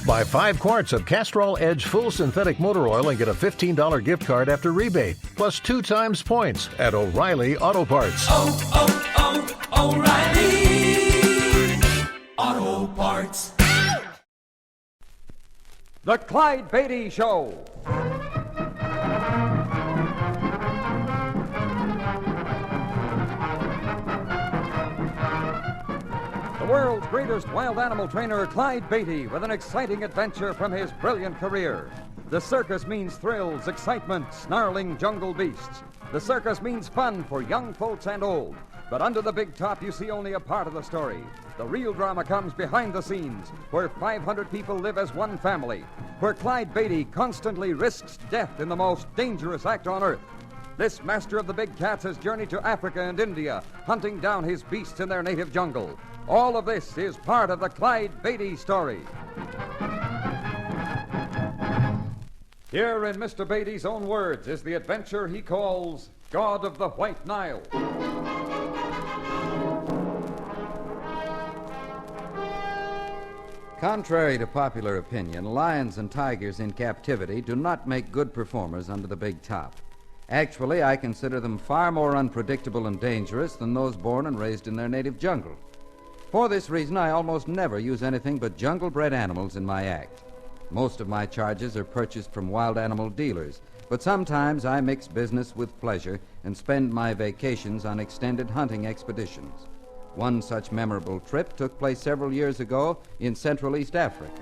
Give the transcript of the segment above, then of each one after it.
Buy 5 quarts of Castrol Edge Full Synthetic Motor Oil and get a $15 gift card after rebate, plus 2 times points at O'Reilly Auto Parts. O'Reilly Auto Parts. The Clyde Beatty Show. The world's greatest wild animal trainer, Clyde Beatty, with an exciting adventure from his brilliant career. The circus means thrills, excitement, snarling jungle beasts. The circus means fun for young folks and old. But under the big top, you see only a part of the story. The real drama comes behind the scenes, where 500 people live as one family, where Clyde Beatty constantly risks death in the most dangerous act on earth. This master of the big cats has journeyed to Africa and India, hunting down his beasts in their native jungle. All of this is part of the Clyde Beatty story. Here in Mr. Beatty's own words is the adventure he calls God of the White Nile. Contrary to popular opinion, lions and tigers in captivity do not make good performers under the big top. Actually, I consider them far more unpredictable and dangerous than those born and raised in their native jungle. For this reason, I almost never use anything but jungle-bred animals in my act. Most of my charges are purchased from wild animal dealers, but sometimes I mix business with pleasure and spend my vacations on extended hunting expeditions. One such memorable trip took place several years ago in Central East Africa.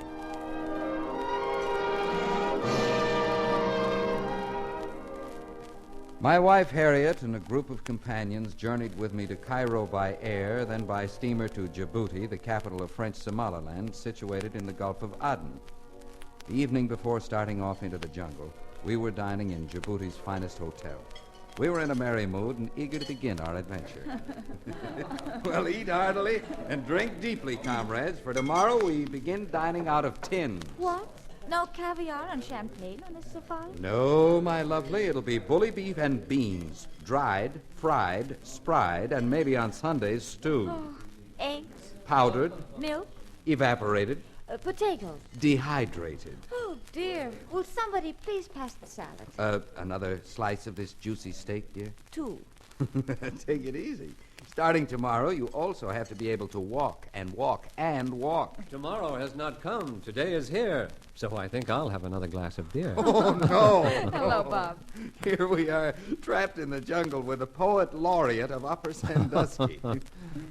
My wife Harriet and a group of companions journeyed with me to Cairo by air, then by steamer to Djibouti, the capital of French Somaliland, situated in the Gulf of Aden. The evening before starting off into the jungle, we were dining in Djibouti's finest hotel. We were in a merry mood and eager to begin our adventure. Well, eat heartily and drink deeply, comrades, for tomorrow we begin dining out of tins. What? No caviar and champagne on this safari? No, my lovely, it'll be bully beef and beans, dried, fried, spried, and maybe on Sundays stewed. Oh, eggs? Powdered. Milk? Evaporated. Potatoes? Dehydrated. Oh, dear. Will somebody please pass the salad? Another slice of this juicy steak, dear? 2. Take it easy. Starting tomorrow, you also have to be able to walk and walk and walk. Tomorrow has not come. Today is here. So I think I'll have another glass of beer. Oh, no. Hello, Bob. Here we are, trapped in the jungle with the poet laureate of Upper Sandusky.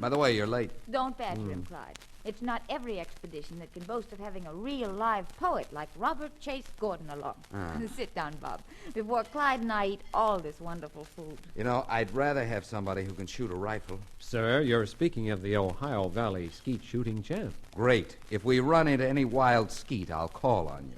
By the way, you're late. Don't badger him, Clyde. It's not every expedition that can boast of having a real live poet like Robert Chase Gordon along. Sit down, Bob, before Clyde and I eat all this wonderful food. You know, I'd rather have somebody who can shoot a rifle. Sir, you're speaking of the Ohio Valley skeet shooting champ. Great. If we run into any wild skeet, I'll call on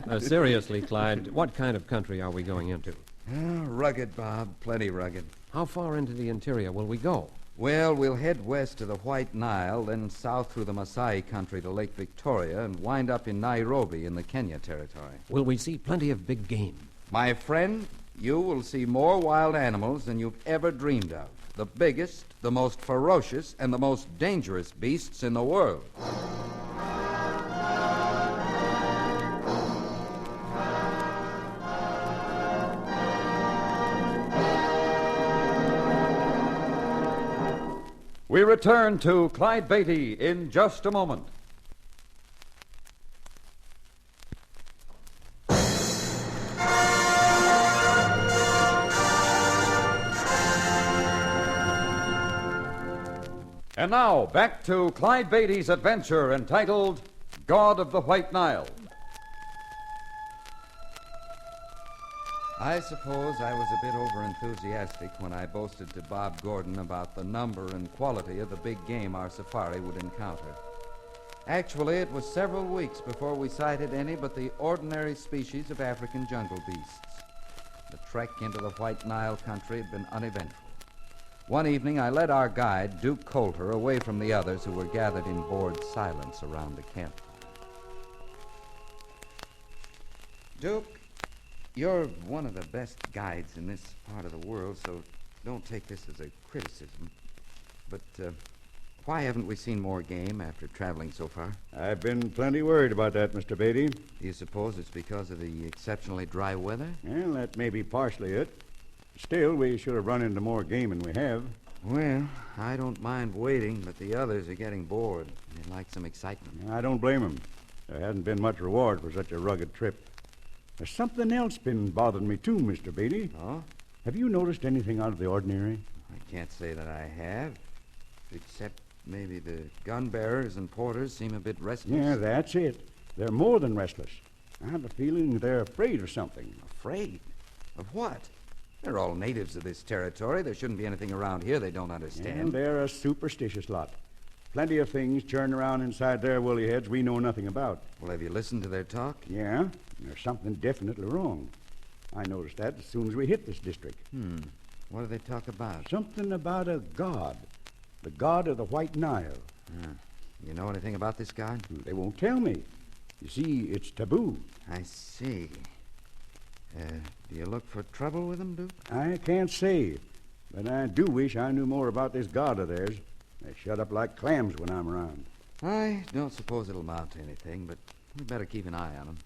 you. Seriously, Clyde, what kind of country are we going into? Rugged, Bob. Plenty rugged. How far into the interior will we go? Well, we'll head west to the White Nile, then south through the Maasai country to Lake Victoria, and wind up in Nairobi in the Kenya territory. Will we see plenty of big game? My friend, you will see more wild animals than you've ever dreamed of. The biggest, the most ferocious, and the most dangerous beasts in the world. We return to Clyde Beatty in just a moment. And now, back to Clyde Beatty's adventure entitled God of the White Nile. I suppose I was a bit over-enthusiastic when I boasted to Bob Gordon about the number and quality of the big game our safari would encounter. Actually, it was several weeks before we sighted any but the ordinary species of African jungle beasts. The trek into the White Nile country had been uneventful. One evening, I led our guide, Duke Coulter, away from the others who were gathered in bored silence around the campfire. Duke, you're one of the best guides in this part of the world, so don't take this as a criticism. But Why haven't we seen more game after traveling so far? I've been plenty worried about that, Mr. Beatty. Do you suppose it's because of the exceptionally dry weather? Well, that may be partially it. Still, we should have run into more game than we have. Well, I don't mind waiting, but the others are getting bored. They like some excitement. I don't blame them. There hasn't been much reward for such a rugged trip. There's something else been bothering me, too, Mr. Beatty. Oh? Have you noticed anything out of the ordinary? I can't say that I have, except maybe the gun bearers and porters seem a bit restless. Yeah, that's it. They're more than restless. I have a feeling they're afraid of something. Afraid? Of what? They're all natives of this territory. There shouldn't be anything around here they don't understand. And they're a superstitious lot. Plenty of things churn around inside their woolly heads we know nothing about. Well, have you listened to their talk? Yeah, there's something definitely wrong. I noticed that as soon as we hit this district. What do they talk about? Something about a god. The god of the White Nile. You know anything about this god? They won't tell me. You see, it's taboo. I see. Do you look for trouble with them, Duke? I can't say, but I do wish I knew more about this god of theirs. They shut up like clams when I'm around. I don't suppose it'll amount to anything, but we better keep an eye on them.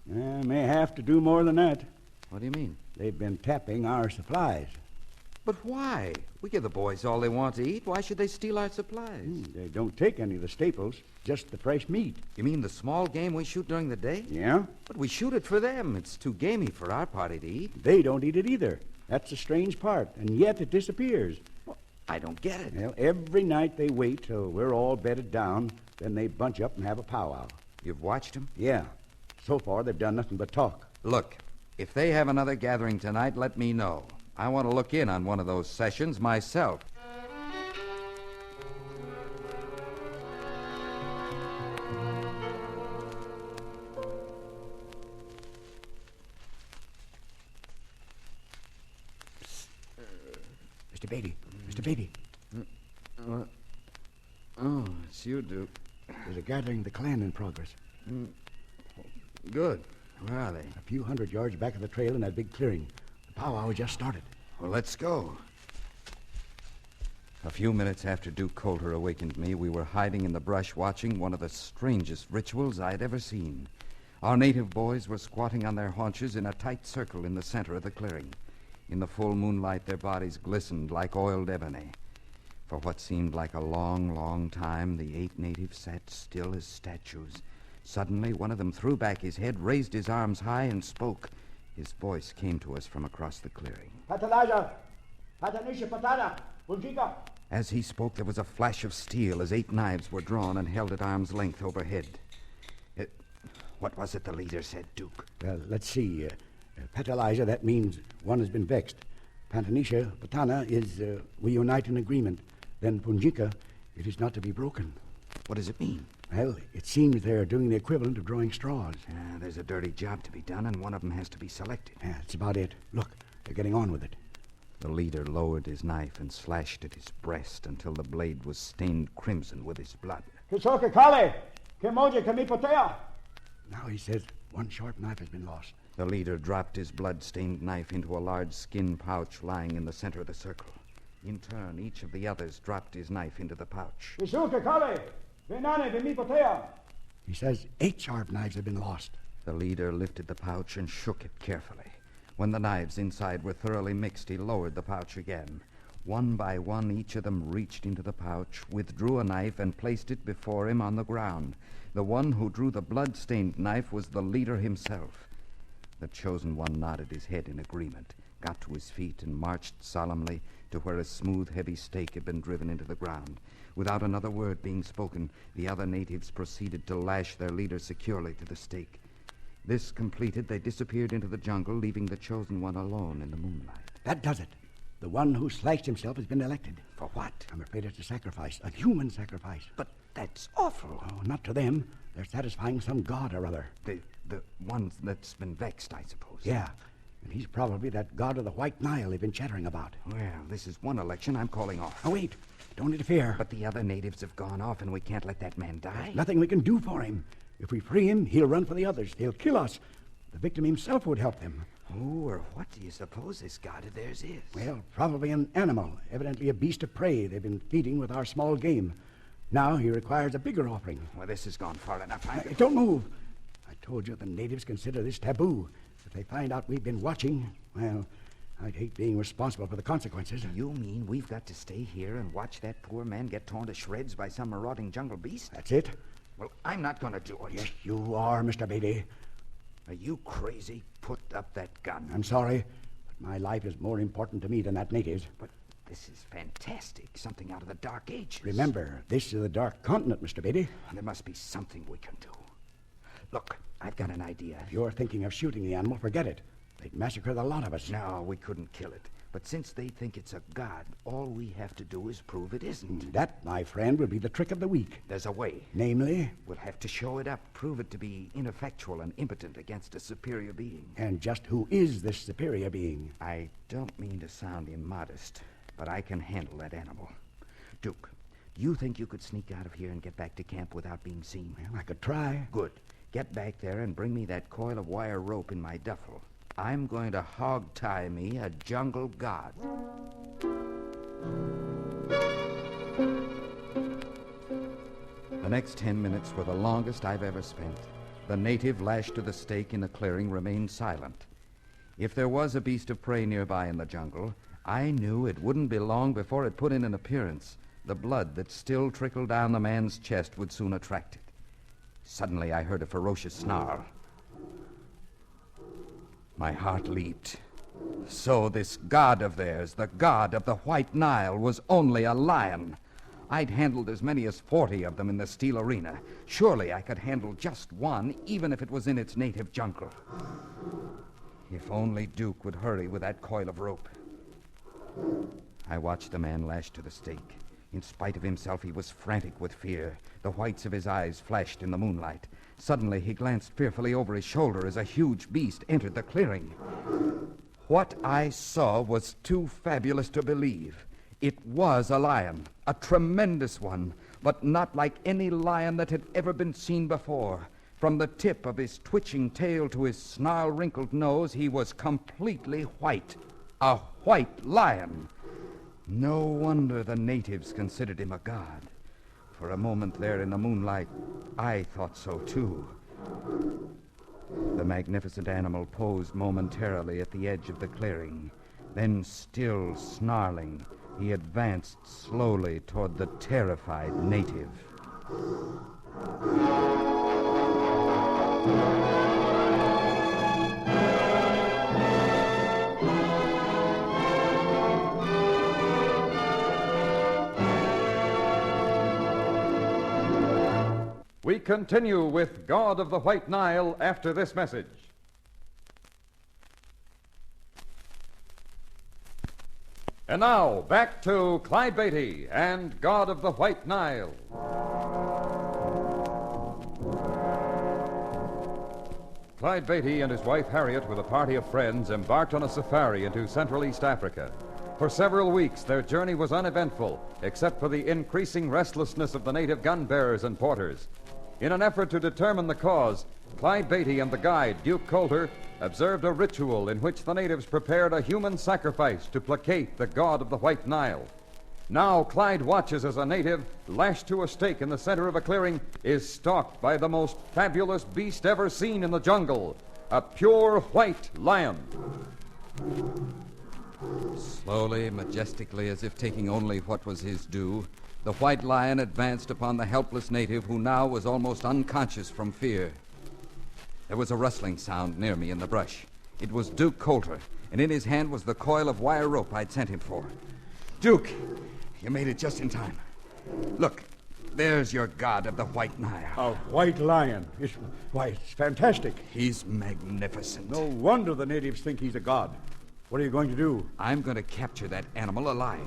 I may have to do more than that. What do you mean? They've been tapping our supplies. But why? We give the boys all they want to eat. Why should they steal our supplies? They don't take any of the staples, just the fresh meat. You mean the small game we shoot during the day? Yeah? But we shoot it for them. It's too gamey for our party to eat. They don't eat it either. That's the strange part, and yet it disappears. I don't get it. Well, every night they wait till we're all bedded down, then they bunch up and have a powwow. You've watched them? Yeah. So far, they've done nothing but talk. Look, if they have another gathering tonight, let me know. I want to look in on one of those sessions myself. Mr. Beatty. Mr. Beatty. Oh, it's you, Duke. There's a gathering of the clan in progress. Good. Where are they? A few hundred yards back of the trail in that big clearing. The powwow just started. Well, let's go. A few minutes after Duke Coulter awakened me, we were hiding in the brush watching one of the strangest rituals I had ever seen. Our native boys were squatting on their haunches in a tight circle in the center of the clearing. In the full moonlight, their bodies glistened like oiled ebony. For what seemed like a long, long time, the 8 natives sat still as statues. Suddenly, one of them threw back his head, raised his arms high, and spoke. His voice came to us from across the clearing. As he spoke, there was a flash of steel as 8 knives were drawn and held at arm's length overhead. What was it the leader said, Duke? Well, let's see. Petaliza, that means one has been vexed. Pantanisha, Patana, is we unite in agreement. Then Punjika, it is not to be broken. What does it mean? Well, it seems they're doing the equivalent of drawing straws. There's a dirty job to be done, and one of them has to be selected. Yeah, that's about it. Look, they're getting on with it. The leader lowered his knife and slashed at his breast until the blade was stained crimson with his blood. Now he says one sharp knife has been lost. The leader dropped his blood-stained knife into a large skin pouch lying in the center of the circle. In turn, each of the others dropped his knife into the pouch. He says 8 sharp knives have been lost. The leader lifted the pouch and shook it carefully. When the knives inside were thoroughly mixed, he lowered the pouch again. One by one, each of them reached into the pouch, withdrew a knife, and placed it before him on the ground. The one who drew the blood-stained knife was the leader himself. The chosen one nodded his head in agreement, got to his feet, and marched solemnly to where a smooth, heavy stake had been driven into the ground. Without another word being spoken, the other natives proceeded to lash their leader securely to the stake. This completed, they disappeared into the jungle, leaving the chosen one alone in the moonlight. That does it. The one who slashed himself has been elected. For what? I'm afraid it's a sacrifice, a human sacrifice. But that's awful. Oh, not to them. They're satisfying some god or other. The one that's been vexed, I suppose. Yeah, and he's probably that god of the White Nile they've been chattering about. Well, this is one election I'm calling off. Oh, wait. Don't interfere. But the other natives have gone off, and we can't let that man die. There's nothing we can do for him. If we free him, he'll run for the others. He'll kill us. The victim himself would help them. Who or what do you suppose this god of theirs is? Well, probably an animal, evidently a beast of prey they've been feeding with our small game. Now he requires a bigger offering. Well, this has gone far enough. Don't move. I told you the natives consider this taboo. If they find out we've been watching, well, I'd hate being responsible for the consequences. You mean we've got to stay here and watch that poor man get torn to shreds by some marauding jungle beast? That's it. Well, I'm not going to do it. Yes, you are, Mr. Beatty. Are you crazy? Put up that gun. I'm sorry, but my life is more important to me than that native's. But this is fantastic. Something out of the Dark Ages. Remember, this is the Dark Continent, Mr. Beatty. There must be something we can do. Look, I've got an idea. If you're thinking of shooting the animal, forget it. They'd massacre the lot of us. No, we couldn't kill it. But since they think it's a god, all we have to do is prove it isn't. That, my friend, will be the trick of the week. There's a way. Namely? We'll have to show it up, prove it to be ineffectual and impotent against a superior being. And just who is this superior being? I don't mean to sound immodest, but I can handle that animal. Duke, do you think you could sneak out of here and get back to camp without being seen? Well, I could try. Good. Get back there and bring me that coil of wire rope in my duffel. I'm going to hog-tie me a jungle god. The next 10 minutes were the longest I've ever spent. The native lashed to the stake in the clearing remained silent. If there was a beast of prey nearby in the jungle, I knew it wouldn't be long before it put in an appearance. The blood that still trickled down the man's chest would soon attract it. Suddenly I heard a ferocious snarl. My heart leaped. So this god of theirs, the god of the White Nile, was only a lion. I'd handled as many as 40 of them in the steel arena. Surely I could handle just one, even if it was in its native jungle. If only Duke would hurry with that coil of rope. I watched the man lash to the stake. In spite of himself, he was frantic with fear. The whites of his eyes flashed in the moonlight. Suddenly, he glanced fearfully over his shoulder as a huge beast entered the clearing. What I saw was too fabulous to believe. It was a lion, a tremendous one, but not like any lion that had ever been seen before. From the tip of his twitching tail to his snarl-wrinkled nose, he was completely white. A white lion. No wonder the natives considered him a god. For a moment there in the moonlight, I thought so too. The magnificent animal posed momentarily at the edge of the clearing. Then, still snarling, he advanced slowly toward the terrified native. We continue with God of the White Nile after this message. And now, back to Clyde Beatty and God of the White Nile. Clyde Beatty and his wife Harriet, with a party of friends, embarked on a safari into Central East Africa. For several weeks, their journey was uneventful, except for the increasing restlessness of the native gun bearers and porters. In an effort to determine the cause, Clyde Beatty and the guide, Duke Coulter, observed a ritual in which the natives prepared a human sacrifice to placate the god of the White Nile. Now Clyde watches as a native, lashed to a stake in the center of a clearing, is stalked by the most fabulous beast ever seen in the jungle, a pure white lion. Slowly, majestically, as if taking only what was his due, the white lion advanced upon the helpless native who now was almost unconscious from fear. There was a rustling sound near me in the brush. It was Duke Coulter, and in his hand was the coil of wire rope I'd sent him for. Duke, you made it just in time. Look, there's your god of the White Nile. A white lion. It's fantastic. He's magnificent. No wonder the natives think he's a god. What are you going to do? I'm going to capture that animal alive.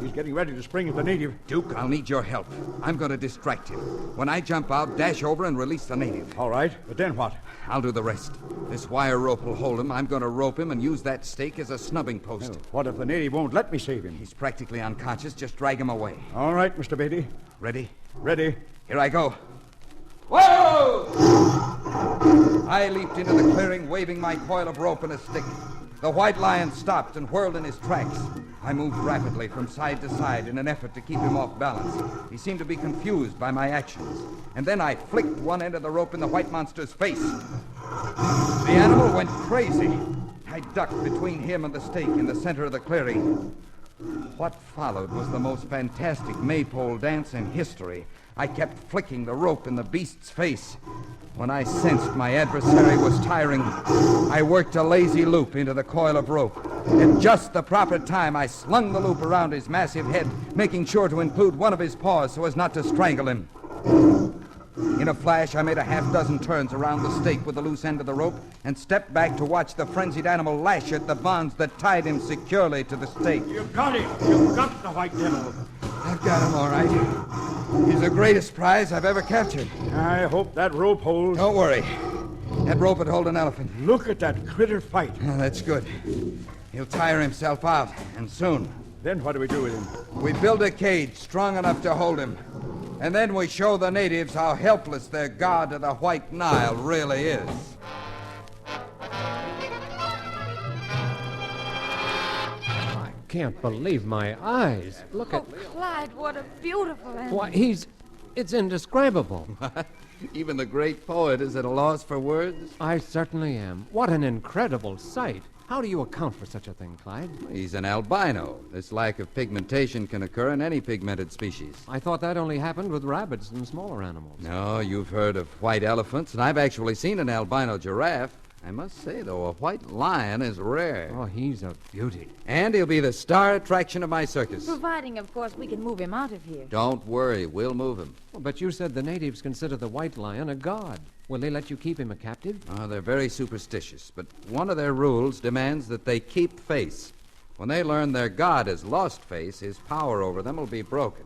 He's getting ready to spring at the native. Duke, I'll need your help. I'm going to distract him. When I jump out, dash over and release the native. All right, but then what? I'll do the rest. This wire rope will hold him. I'm going to rope him and use that stake as a snubbing post. Well, what if the native won't let me save him? He's practically unconscious. Just drag him away. All right, Mr. Beatty. Ready? Ready. Here I go. Whoa! I leaped into the clearing, waving my coil of rope and a stick. The white lion stopped and whirled in his tracks. I moved rapidly from side to side in an effort to keep him off balance. He seemed to be confused by my actions. And then I flicked one end of the rope in the white monster's face. The animal went crazy. I ducked between him and the stake in the center of the clearing. What followed was the most fantastic maypole dance in history. I kept flicking the rope in the beast's face. When I sensed my adversary was tiring, I worked a lazy loop into the coil of rope. At just the proper time, I slung the loop around his massive head, making sure to include one of his paws so as not to strangle him. In a flash, I made a half-dozen turns around the stake with the loose end of the rope and stepped back to watch the frenzied animal lash at the bonds that tied him securely to the stake. You've got him. You've got the white devil. I've got him, all right. He's the greatest prize I've ever captured. I hope that rope holds. Don't worry. That rope would hold an elephant. Look at that critter fight. Oh, that's good. He'll tire himself out, and soon. Then what do we do with him? We build a cage strong enough to hold him. And then we show the natives how helpless their god of the White Nile really is. I can't believe my eyes. Look at... Clyde, what a beautiful animal. Why, it's indescribable. Even the great poet is at a loss for words. I certainly am. What an incredible sight. How do you account for such a thing, Clyde? He's an albino. This lack of pigmentation can occur in any pigmented species. I thought that only happened with rabbits and smaller animals. No, you've heard of white elephants, and I've actually seen an albino giraffe. I must say, though, a white lion is rare. Oh, he's a beauty. And he'll be the star attraction of my circus. Providing, of course, we can move him out of here. Don't worry, we'll move him. Well, but you said the natives consider the white lion a god. Will they let you keep him a captive? Oh, they're very superstitious, but one of their rules demands that they keep face. When they learn their god has lost face, his power over them will be broken.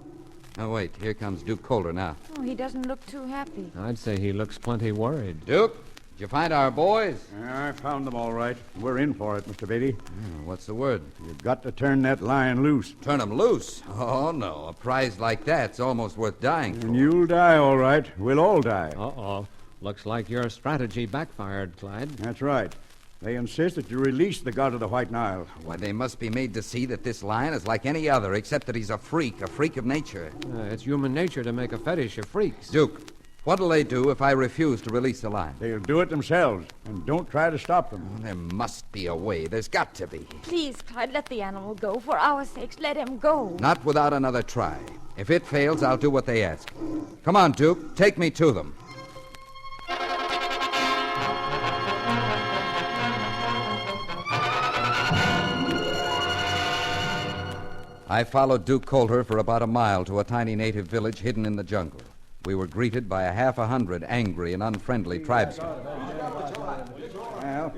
Oh, wait, here comes Duke Calder now. Oh, he doesn't look too happy. I'd say he looks plenty worried. Duke, did you find our boys? I found them all right. We're in for it, Mr. Beatty. What's the word? You've got to turn that lion loose. Turn him loose? Oh, no. A prize like that's almost worth dying for. And you'll die, all right. We'll all die. Uh-oh. Looks like your strategy backfired, Clyde. That's right. They insist that you release the god of the White Nile. Why, they must be made to see that this lion is like any other, except that he's a freak of nature. It's human nature to make a fetish of freaks. Duke, what'll they do if I refuse to release the lion? They'll do it themselves, and don't try to stop them. There must be a way. There's got to be. Please, Clyde, let the animal go. For our sakes, let him go. Not without another try. If it fails, I'll do what they ask. Come on, Duke. Take me to them. I followed Duke Coulter for about a mile to a tiny native village hidden in the jungle. We were greeted by a 100 angry and unfriendly tribesmen. Well,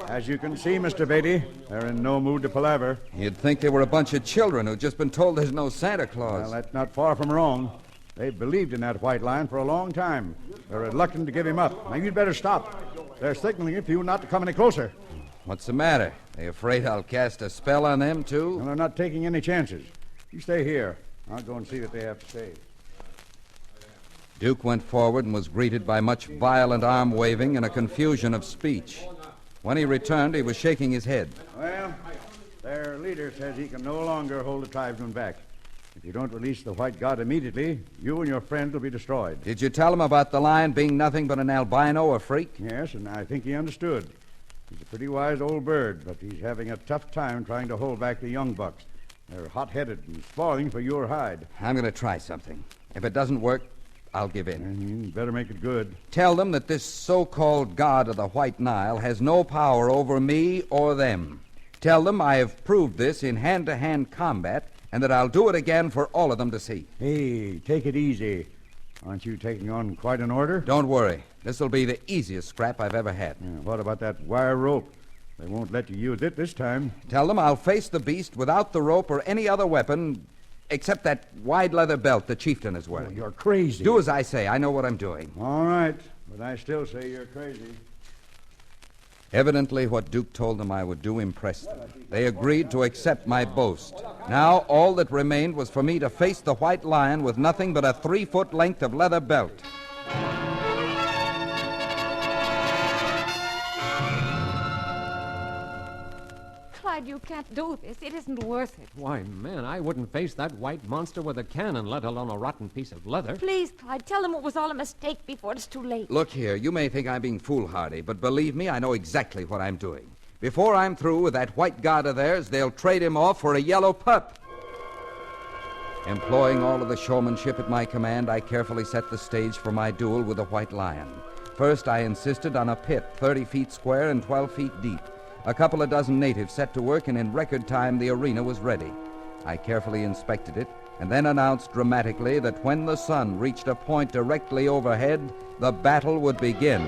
as you can see, Mr. Beatty, they're in no mood to palaver. You'd think they were a bunch of children who'd just been told there's no Santa Claus. Well, that's not far from wrong. They've believed in that white lion for a long time. They're reluctant to give him up. Now, you'd better stop. They're signaling for you not to come any closer. What's the matter? They afraid I'll cast a spell on them, too? Well, they're not taking any chances. You stay here. I'll go and see what they have to say. Duke went forward and was greeted by much violent arm-waving and a confusion of speech. When he returned, he was shaking his head. Well, their leader says he can no longer hold the tribesmen back. If you don't release the white god immediately, you and your friend will be destroyed. Did you tell him about the lion being nothing but an albino, a freak? Yes, and I think he understood. He's a pretty wise old bird, but he's having a tough time trying to hold back the young bucks. They're hot-headed and spoiling for your hide. I'm going to try something. If it doesn't work, I'll give in. And you better make it good. Tell them that this so-called god of the White Nile has no power over me or them. Tell them I have proved this in hand-to-hand combat and that I'll do it again for all of them to see. Hey, take it easy. Aren't you taking on quite an order? Don't worry. This'll be the easiest scrap I've ever had. Yeah, what about that wire rope? They won't let you use it this time. Tell them I'll face the beast without the rope or any other weapon except that wide leather belt the chieftain is wearing. Oh, you're crazy. Do as I say. I know what I'm doing. All right, but I still say you're crazy. Evidently, what Duke told them I would do impressed them. They agreed to accept my boast. Now, all that remained was for me to face the white lion with nothing but a 3-foot length of leather belt. Clyde, you can't do this. It isn't worth it. Why, man, I wouldn't face that white monster with a cannon, let alone a rotten piece of leather. Please, Clyde, tell them it was all a mistake before it's too late. Look here, you may think I'm being foolhardy, but believe me, I know exactly what I'm doing. Before I'm through with that white god of theirs, they'll trade him off for a yellow pup. Employing all of the showmanship at my command, I carefully set the stage for my duel with the white lion. First, I insisted on a pit 30 feet square and 12 feet deep. A couple of dozen natives set to work, and in record time, the arena was ready. I carefully inspected it, and then announced dramatically that when the sun reached a point directly overhead, the battle would begin.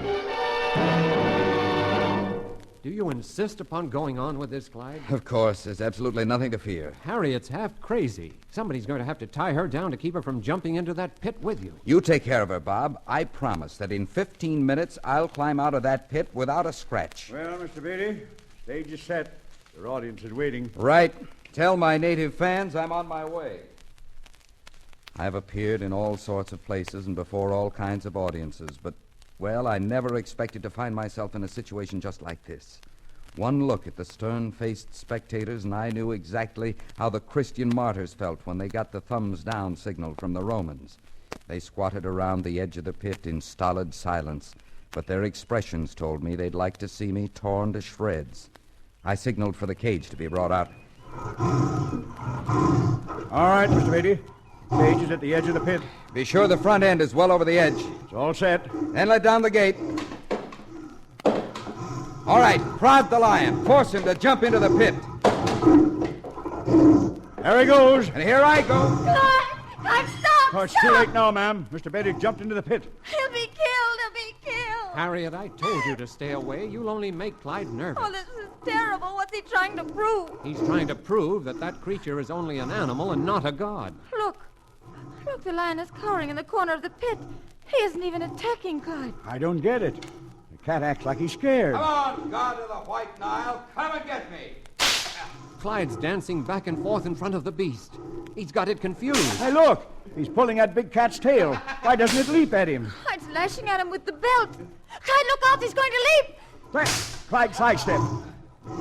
Do you insist upon going on with this, Clyde? Of course, there's absolutely nothing to fear. Harriet's half crazy. Somebody's going to have to tie her down to keep her from jumping into that pit with you. You take care of her, Bob. I promise that in 15 minutes, I'll climb out of that pit without a scratch. Well, Mr. Beatty, stage is set. Your audience is waiting. Right. Tell my native fans I'm on my way. I've appeared in all sorts of places and before all kinds of audiences, but, well, I never expected to find myself in a situation just like this. One look at the stern-faced spectators, and I knew exactly how the Christian martyrs felt when they got the thumbs-down signal from the Romans. They squatted around the edge of the pit in stolid silence, but their expressions told me they'd like to see me torn to shreds. I signaled for the cage to be brought out. All right, Mr. Beatty. Cage is at the edge of the pit. Be sure the front end is well over the edge. It's all set. Then let down the gate. All right, prod the lion. Force him to jump into the pit. There he goes. And here I go. Clyde, stop! Oh, it's too late now, ma'am. Mr. Beatty jumped into the pit. He'll be killed. He'll be killed. Harriet, I told you to stay away. You'll only make Clyde nervous. Oh, this is terrible. What's he trying to prove? He's trying to prove that that creature is only an animal and not a god. Look, the lion is cowering in the corner of the pit. He isn't even attacking Clyde. I don't get it. The cat acts like he's scared. Come on, God of the White Nile. Come and get me. Clyde's dancing back and forth in front of the beast. He's got it confused. Hey, look. He's pulling that big cat's tail. Why doesn't it leap at him? Clyde's lashing at him with the belt. Clyde, look out. He's going to leap. Clyde sidestepped.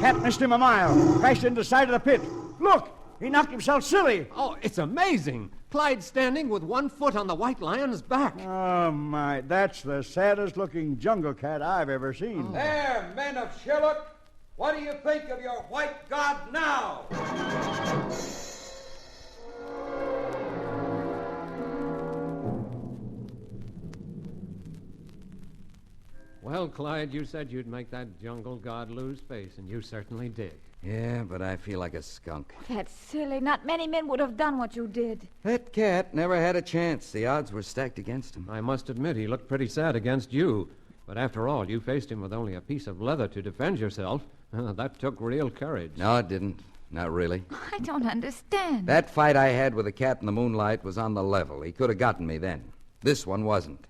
Cat missed him a mile. Crashed into the side of the pit. Look. He knocked himself silly. Oh, it's amazing. Clyde's standing with one foot on the white lion's back. Oh, my. That's the saddest-looking jungle cat I've ever seen. There, men of Sherlock. What do you think of your white god now? Well, Clyde, you said you'd make that jungle god lose face, and you certainly did. Yeah, but I feel like a skunk. That's silly. Not many men would have done what you did. That cat never had a chance. The odds were stacked against him. I must admit, he looked pretty sad against you. But after all, you faced him with only a piece of leather to defend yourself. That took real courage. No, it didn't. Not really. I don't understand. That fight I had with the cat in the moonlight was on the level. He could have gotten me then. This one wasn't.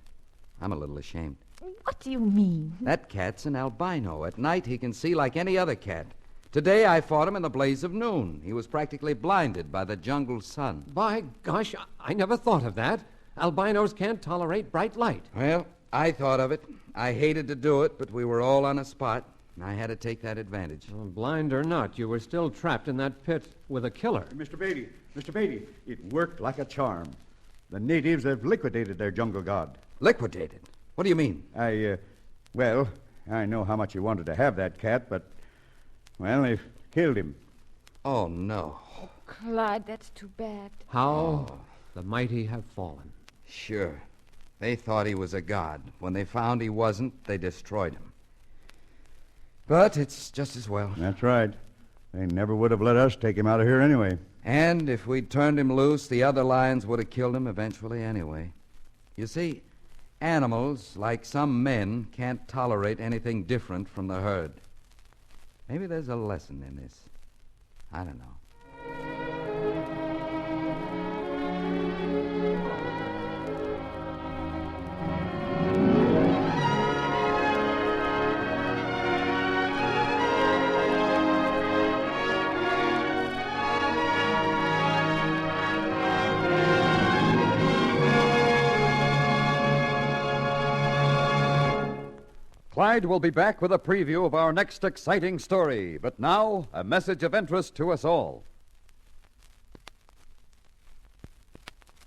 I'm a little ashamed. What do you mean? That cat's an albino. At night, he can see like any other cat. Today, I fought him in the blaze of noon. He was practically blinded by the jungle sun. By gosh, I never thought of that. Albinos can't tolerate bright light. Well, I thought of it. I hated to do it, but we were all on a spot. I had to take that advantage. Well, blind or not, you were still trapped in that pit with a killer. Mr. Beatty, it worked like a charm. The natives have liquidated their jungle god. Liquidated? What do you mean? Well, I know how much you wanted to have that cat, but, well, they've killed him. Oh, no. Clyde, that's too bad. How the mighty have fallen. Sure. They thought he was a god. When they found he wasn't, they destroyed him. But it's just as well. That's right. They never would have let us take him out of here anyway. And if we'd turned him loose, the other lions would have killed him eventually anyway. You see, animals, like some men, can't tolerate anything different from the herd. Maybe there's a lesson in this. I don't know. Clyde will be back with a preview of our next exciting story. But now, a message of interest to us all.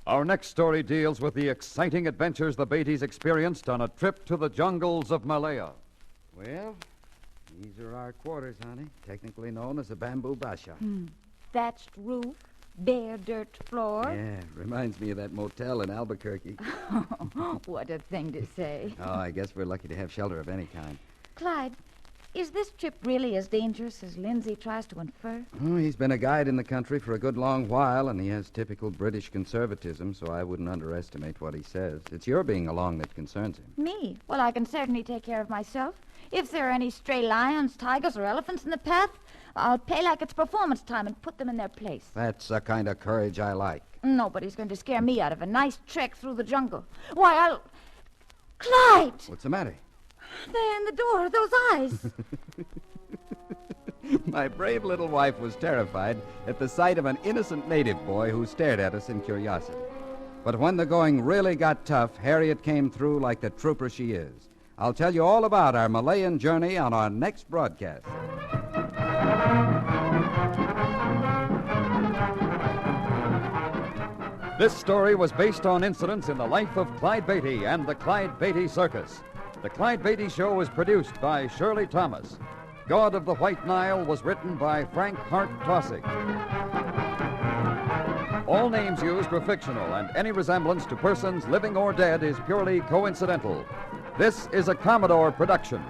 Our next story deals with the exciting adventures the Beattys experienced on a trip to the jungles of Malaya. Well, these are our quarters, honey, technically known as the Bamboo Basha. Thatched roof, bare dirt floor. Yeah, reminds me of that motel in Albuquerque. What a thing to say. Oh, I guess we're lucky to have shelter of any kind. Clyde, is this trip really as dangerous as Lindsay tries to infer? Oh, he's been a guide in the country for a good long while, and he has typical British conservatism, so I wouldn't underestimate what he says. It's your being along that concerns him. Me? Well, I can certainly take care of myself. If there are any stray lions, tigers, or elephants in the path, I'll play like it's performance time and put them in their place. That's the kind of courage I like. Nobody's going to scare me out of a nice trek through the jungle. Why, I'll... Clyde! What's the matter? There in the door, those eyes. My brave little wife was terrified at the sight of an innocent native boy who stared at us in curiosity. But when the going really got tough, Harriet came through like the trooper she is. I'll tell you all about our Malayan journey on our next broadcast. This story was based on incidents in the life of Clyde Beatty and the Clyde Beatty Circus. The Clyde Beatty Show was produced by Shirley Thomas. God of the White Nile was written by Frank Hart Tossig. All names used were fictional, and any resemblance to persons living or dead is purely coincidental. This is a Commodore production.